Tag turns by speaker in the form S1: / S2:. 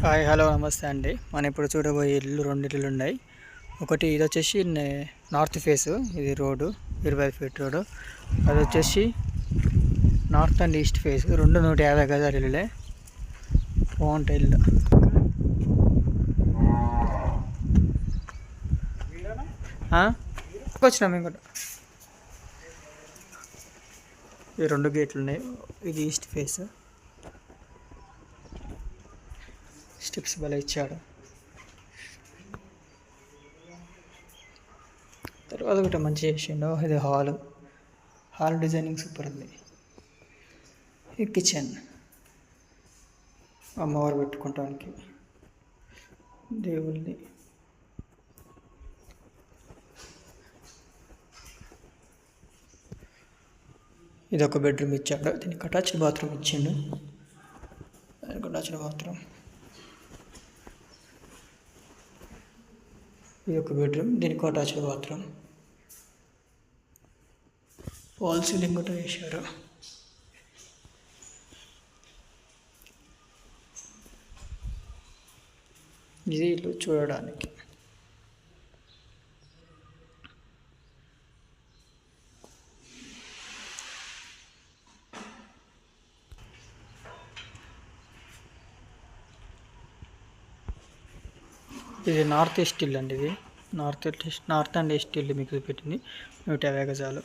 S1: Hi hello నమస్తే అండి. మనం ఇప్పుడు చూడబోయే ఇల్లు 2 ఇల్లులు ఉన్నాయి. ఒకటి ఇది వచ్చేసి నార్త్ ఫేస్, ఇది రోడ్డు 25 ఫీట్ రోడ్డు. అది వచ్చేసి నార్త్ అండ్ ఈస్ట్ ఫేస్, రెండు 150 గజాల ఇల్లులే. బాగుంటాయి ఇల్లు. వచ్చినాం ఇంకోటి. ఈ 2 గేట్లు ఉన్నాయి. ఇది ఈస్ట్ ఫేస్, స్టెప్స్ భలే ఇచ్చాడు. తర్వాత ఒకటి మంచి చేసిండు. ఇది హాల్ డిజైనింగ్ సూపర్ ఉంది. ఈ కిచెన్ అమ్మవారు పెట్టుకోవటానికి, దేవుళ్ళది. ఇది ఒక బెడ్రూమ్ ఇచ్చాడు. దీనికి అటాచ్డ్ బాత్రూమ్ ఇచ్చిండు. దానికి అటాచ్డ్ బాత్రూమ్. ఇది ఒక బెడ్రూమ్, దీనికి అటాచ్డ్ బాత్రూమ్. వాల్ సీలింగ్ కూడా వేశారు. ఇది ఇల్లు చూడడానికి. ఇది నార్త్ ఈస్ట్ ఇల్లు అండి. ఇది నార్త్ అండ్ ఈస్ట్ ఇల్లు మీకు పెట్టింది 150 గజాలు.